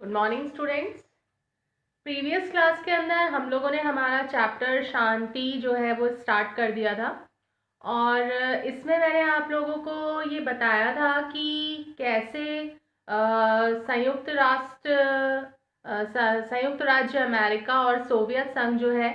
Good morning students. Previous class के अंदर हम लोगों ने हमारा चैप्टर शांति जो है वो स्टार्ट कर दिया था और इसमें मैंने आप लोगों को ये बताया था कि कैसे संयुक्त राष्ट्र संयुक्त राज्य अमेरिका और सोवियत संघ जो है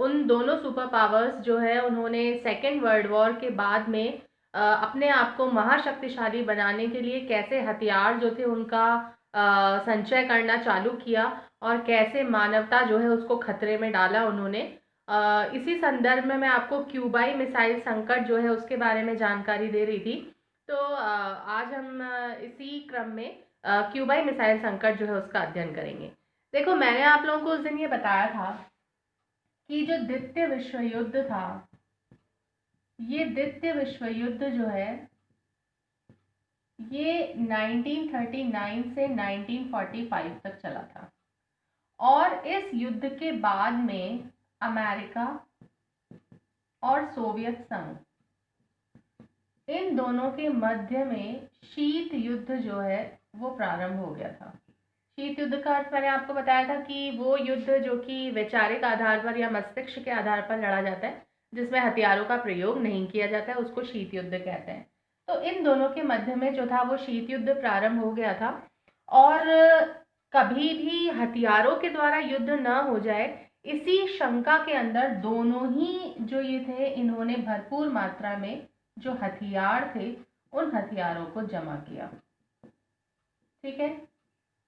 उन दोनों सुपर पावर्स जो है उन्होंने सेकेंड वर्ल्ड वॉर के बाद में अपने आप को महाशक्तिशाली बनाने के लिए कैसे हथियार जो थे उनका संचय करना चालू किया और कैसे मानवता जो है उसको खतरे में डाला उन्होंने। इसी संदर्भ में मैं आपको क्यूबाई मिसाइल संकट जो है उसके बारे में जानकारी दे रही थी। तो आज हम इसी क्रम में क्यूबाई मिसाइल संकट जो है उसका अध्ययन करेंगे। देखो, मैंने आप लोगों को उस दिन ये बताया था कि जो द्वितीय विश्व युद्ध था, ये द्वितीय विश्व युद्ध जो है ये 1939 से 1945 तक चला था और इस युद्ध के बाद में अमेरिका और सोवियत संघ, इन दोनों के मध्य में शीत युद्ध जो है वो प्रारंभ हो गया था। शीत युद्ध का अर्थ मैंने आपको बताया था कि वो युद्ध जो कि वैचारिक आधार पर या मस्तिष्क के आधार पर लड़ा जाता है, जिसमें हथियारों का प्रयोग नहीं किया जाता है, उसको शीत युद्ध कहते हैं। तो इन दोनों के मध्य में जो था वो शीत युद्ध प्रारंभ हो गया था और कभी भी हथियारों के द्वारा युद्ध न हो जाए, इसी शंका के अंदर दोनों ही जो ये थे, इन्होंने भरपूर मात्रा में जो हथियार थे उन हथियारों को जमा किया। ठीक है।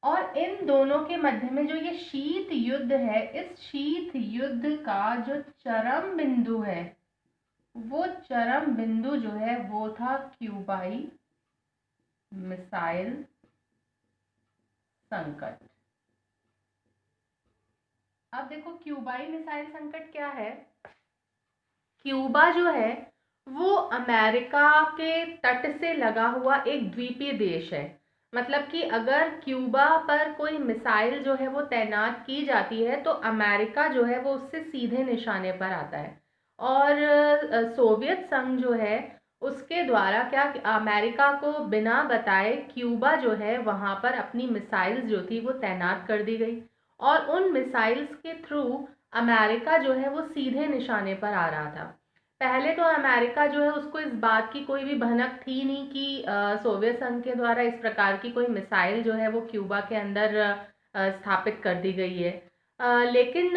और इन दोनों के मध्य में जो ये शीत युद्ध है, इस शीत युद्ध का जो चरम बिंदु है, वो चरम बिंदु जो है वो था क्यूबाई मिसाइल संकट। अब देखो, क्यूबाई मिसाइल संकट क्या है। क्यूबा जो है वो अमेरिका के तट से लगा हुआ एक द्वीपीय देश है। मतलब कि अगर क्यूबा पर कोई मिसाइल जो है वो तैनात की जाती है तो अमेरिका जो है वो उससे सीधे निशाने पर आता है। और सोवियत संघ जो है उसके द्वारा क्या, अमेरिका को बिना बताए क्यूबा जो है वहाँ पर अपनी मिसाइल्स जो थी वो तैनात कर दी गई और उन मिसाइल्स के थ्रू अमेरिका जो है वो सीधे निशाने पर आ रहा था। पहले तो अमेरिका जो है उसको इस बात की कोई भी भनक थी नहीं कि सोवियत संघ के द्वारा इस प्रकार की कोई मिसाइल जो है वो क्यूबा के अंदर स्थापित कर दी गई है। लेकिन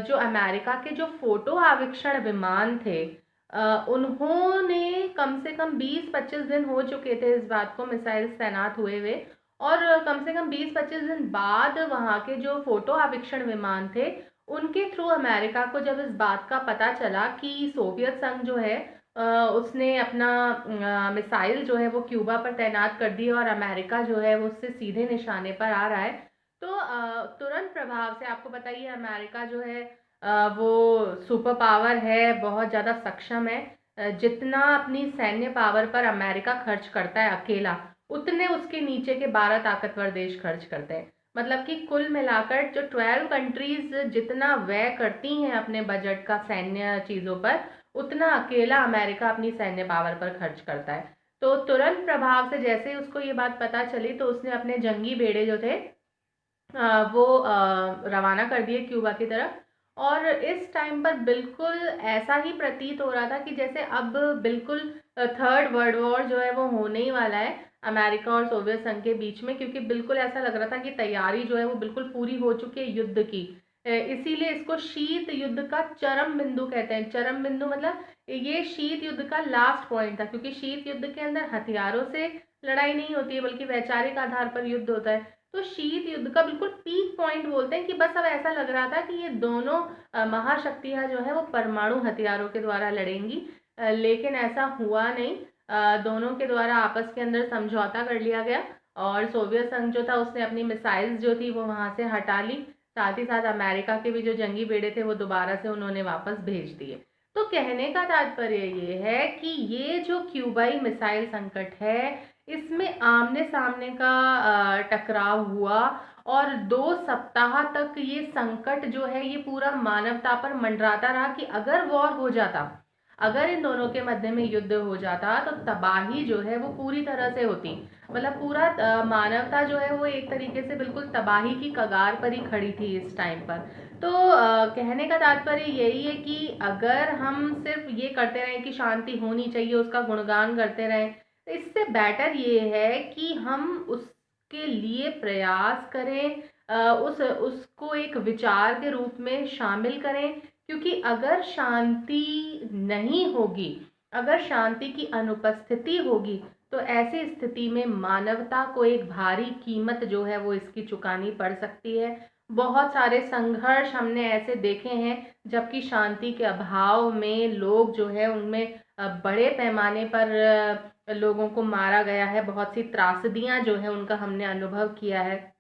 जो अमेरिका के जो फोटो आविक्षण विमान थे, उन्होंने कम से कम 20-25 दिन हो चुके थे इस बात को मिसाइल्स तैनात हुए हुए, और कम से कम 20-25 दिन बाद वहाँ के जो फोटो आविक्षण विमान थे उनके थ्रू अमेरिका को जब इस बात का पता चला कि सोवियत संघ जो है उसने अपना मिसाइल जो है वो क्यूबा पर तैनात कर दी और अमेरिका जो है वो उससे सीधे निशाने पर आ रहा है, तो तुरंत प्रभाव से आपको बताइए अमेरिका जो है वो सुपर पावर है, बहुत ज़्यादा सक्षम है। जितना अपनी सैन्य पावर पर अमेरिका खर्च करता है अकेला, उतने उसके नीचे के 12 ताकतवर देश खर्च करते हैं। मतलब कि कुल मिलाकर जो 12 कंट्रीज जितना व्यय करती हैं अपने बजट का सैन्य चीज़ों पर, उतना अकेला अमेरिका अपनी सैन्य पावर पर खर्च करता है। तो तुरंत प्रभाव से जैसे ही उसको ये बात पता चली तो उसने अपने जंगी बेड़े जो थे वो रवाना कर दिए क्यूबा की तरफ। और इस टाइम पर बिल्कुल ऐसा ही प्रतीत हो रहा था कि जैसे अब बिल्कुल थर्ड वर्ल्ड वॉर जो है वो होने ही वाला है अमेरिका और सोवियत संघ के बीच में, क्योंकि बिल्कुल ऐसा लग रहा था कि तैयारी जो है वो बिल्कुल पूरी हो चुकी है युद्ध की। इसीलिए इसको शीत युद्ध का चरम बिंदु कहते हैं। चरम बिंदु मतलब ये शीत युद्ध का लास्ट पॉइंट था, क्योंकि शीत युद्ध के अंदर हथियारों से लड़ाई नहीं होती है बल्कि वैचारिक आधार पर युद्ध होता है। तो शीत युद्ध का बिल्कुल पीक पॉइंट बोलते हैं कि बस अब ऐसा लग रहा था कि ये दोनों महाशक्तियां जो है वो परमाणु हथियारों के द्वारा लड़ेंगी, लेकिन ऐसा हुआ नहीं। दोनों के द्वारा आपस के अंदर समझौता कर लिया गया और सोवियत संघ जो था उसने अपनी मिसाइल्स जो थी वो वहाँ से हटा ली। साथ ही साथ अमेरिका के भी जो जंगी बेड़े थे वो दोबारा से उन्होंने वापस भेज दिए। तो कहने का तात्पर्य ये है कि ये जो क्यूबाई मिसाइल संकट है, इसमें आमने सामने का टकराव हुआ और 2 सप्ताह तक ये संकट जो है ये पूरा मानवता पर मंडराता रहा कि अगर वॉर हो जाता, अगर इन दोनों के मध्य में युद्ध हो जाता तो तबाही जो है वो पूरी तरह से होती, मतलब पूरा मानवता जो है वो एक तरीके से बिल्कुल तबाही की कगार पर ही खड़ी थी इस टाइम पर। तो कहने का तात्पर्य यही है कि अगर हम सिर्फ ये करते रहें कि शांति होनी चाहिए, उसका गुणगान करते रहें, तो इससे बेटर ये है कि हम उसके लिए प्रयास करें, उसको एक विचार के रूप में शामिल करें। क्योंकि अगर शांति नहीं होगी, अगर शांति की अनुपस्थिति होगी, तो ऐसी स्थिति में मानवता को एक भारी कीमत जो है वो इसकी चुकानी पड़ सकती है। बहुत सारे संघर्ष हमने ऐसे देखे हैं जबकि शांति के अभाव में लोग जो है उनमें बड़े पैमाने पर लोगों को मारा गया है, बहुत सी त्रासदियां जो है उनका हमने अनुभव किया है।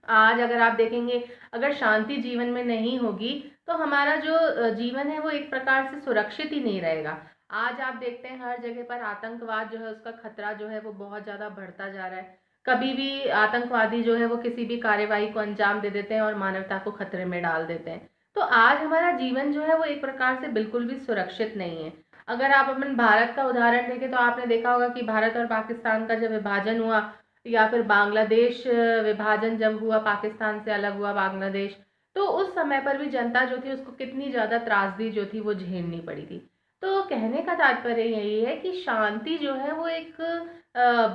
आज अगर आप देखेंगे, अगर शांति जीवन में नहीं होगी तो हमारा जो जीवन है वो एक प्रकार से सुरक्षित ही नहीं रहेगा। आज आप देखते हैं हर जगह पर आतंकवाद जो है उसका खतरा जो है वो बहुत ज़्यादा बढ़ता जा रहा है। कभी भी आतंकवादी जो है वो किसी भी कार्यवाही को अंजाम दे देते हैं और मानवता को खतरे में डाल देते हैं। तो आज हमारा जीवन जो है वो एक प्रकार से बिल्कुल भी सुरक्षित नहीं है। अगर आप अपन भारत का उदाहरण देखें तो आपने देखा होगा कि भारत और पाकिस्तान का जब विभाजन हुआ, या फिर बांग्लादेश विभाजन जब हुआ, पाकिस्तान से अलग हुआ बांग्लादेश, तो उस समय पर भी जनता जो थी उसको कितनी ज़्यादा त्रासदी जो थी वो झेलनी पड़ी थी। तो कहने का तात्पर्य यही है कि शांति जो है वो एक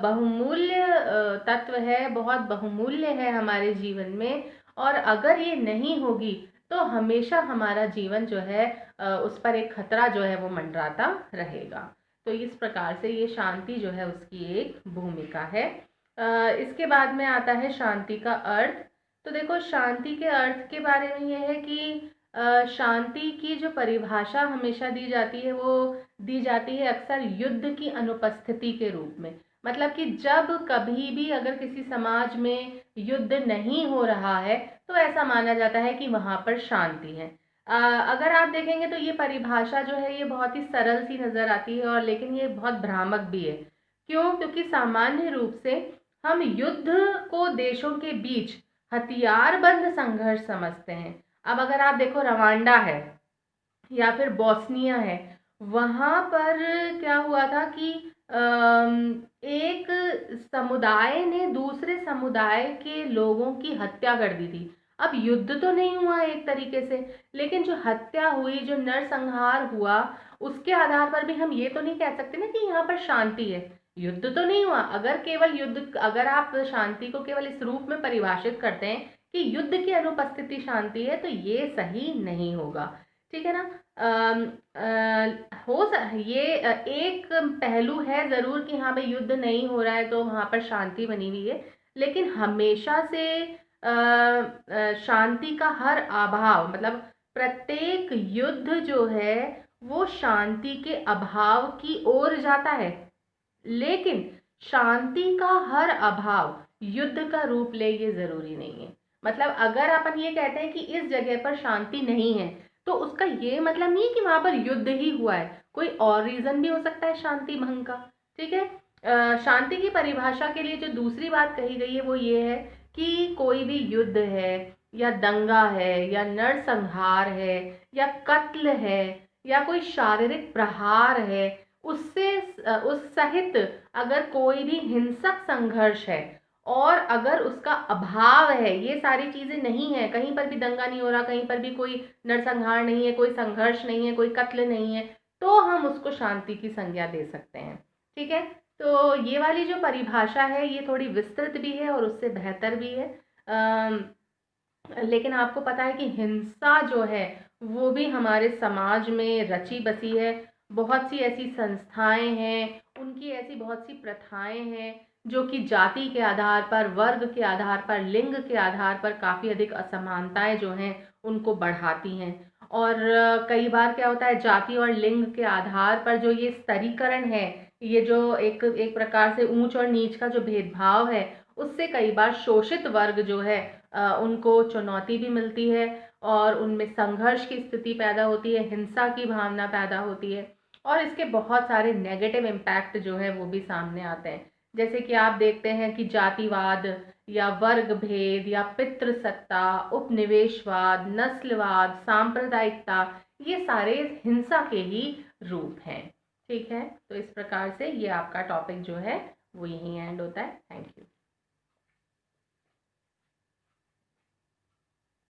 बहुमूल्य तत्व है, बहुत बहुमूल्य है हमारे जीवन में। और अगर ये नहीं होगी तो हमेशा हमारा जीवन जो है उस पर एक खतरा जो है वो मंडराता रहेगा। तो इस प्रकार से ये शांति जो है उसकी एक भूमिका है। इसके बाद में आता है शांति का अर्थ। तो देखो, शांति के अर्थ के बारे में यह है कि शांति की जो परिभाषा हमेशा दी जाती है वो दी जाती है अक्सर युद्ध की अनुपस्थिति के रूप में। मतलब कि जब कभी भी अगर किसी समाज में युद्ध नहीं हो रहा है तो ऐसा माना जाता है कि वहाँ पर शांति है। अगर आप देखेंगे तो ये परिभाषा जो है ये बहुत ही सरल सी नज़र आती है, और लेकिन ये बहुत भ्रामक भी है। क्यों? क्योंकि सामान्य रूप से हम युद्ध को देशों के बीच हथियारबंद संघर्ष समझते हैं। अब अगर आप देखो, रवांडा है या फिर बोस्निया है, वहाँ पर क्या हुआ था कि एक समुदाय ने दूसरे समुदाय के लोगों की हत्या कर दी थी। अब युद्ध तो नहीं हुआ एक तरीके से, लेकिन जो हत्या हुई, जो नरसंहार हुआ, उसके आधार पर भी हम ये तो नहीं कह सकते ना कि यहाँ पर शांति है। युद्ध तो नहीं हुआ। अगर केवल युद्ध, अगर आप शांति को केवल इस रूप में परिभाषित करते हैं कि युद्ध की अनुपस्थिति शांति है, तो ये सही नहीं होगा। ठीक है ना? ये एक पहलू है ज़रूर कि हाँ भाई युद्ध नहीं हो रहा है तो वहाँ पर शांति बनी हुई है, लेकिन हमेशा से शांति का हर अभाव, मतलब प्रत्येक युद्ध जो है वो शांति के अभाव की ओर जाता है। लेकिन शांति का हर अभाव युद्ध का रूप ले ये जरूरी नहीं है। मतलब अगर अपन ये कहते हैं कि इस जगह पर शांति नहीं है तो उसका ये मतलब नहीं है कि वहां पर युद्ध ही हुआ है, कोई और रीजन भी हो सकता है शांति भंग का। ठीक है? शांति की परिभाषा के लिए जो दूसरी बात कही गई है वो ये है कि कोई भी युद्ध है या दंगा है या नरसंहार है या कत्ल है या कोई शारीरिक प्रहार है, उससे उस सहित अगर कोई भी हिंसक संघर्ष है और अगर उसका अभाव है, ये सारी चीजें नहीं है, कहीं पर भी दंगा नहीं हो रहा, कहीं पर भी कोई नरसंहार नहीं है, कोई संघर्ष नहीं है, कोई कत्ल नहीं है, तो हम उसको शांति की संज्ञा दे सकते हैं। ठीक है? तो ये वाली जो परिभाषा है ये थोड़ी विस्तृत भी है और उससे बेहतर भी है। लेकिन आपको पता है कि हिंसा जो है वो भी हमारे समाज में रची बसी है। बहुत सी ऐसी संस्थाएं हैं, उनकी ऐसी बहुत सी प्रथाएं हैं जो कि जाति के आधार पर, वर्ग के आधार पर, लिंग के आधार पर काफ़ी अधिक असमानताएं जो हैं उनको बढ़ाती हैं। और कई बार क्या होता है, जाति और लिंग के आधार पर जो ये स्तरीकरण है, ये जो एक एक प्रकार से ऊंच और नीच का जो भेदभाव है, उससे कई बार शोषित वर्ग जो है उनको चुनौती भी मिलती है और उनमें संघर्ष की स्थिति पैदा होती है, हिंसा की भावना पैदा होती है और इसके बहुत सारे नेगेटिव इम्पैक्ट जो है वो भी सामने आते हैं। जैसे कि आप देखते हैं कि जातिवाद या वर्ग भेद या पितृसत्ता, उपनिवेशवाद, नस्लवाद, सांप्रदायिकता, ये सारे हिंसा के ही रूप हैं। ठीक है, तो इस प्रकार से ये आपका टॉपिक जो है वो यहीं एंड होता है। Thank you.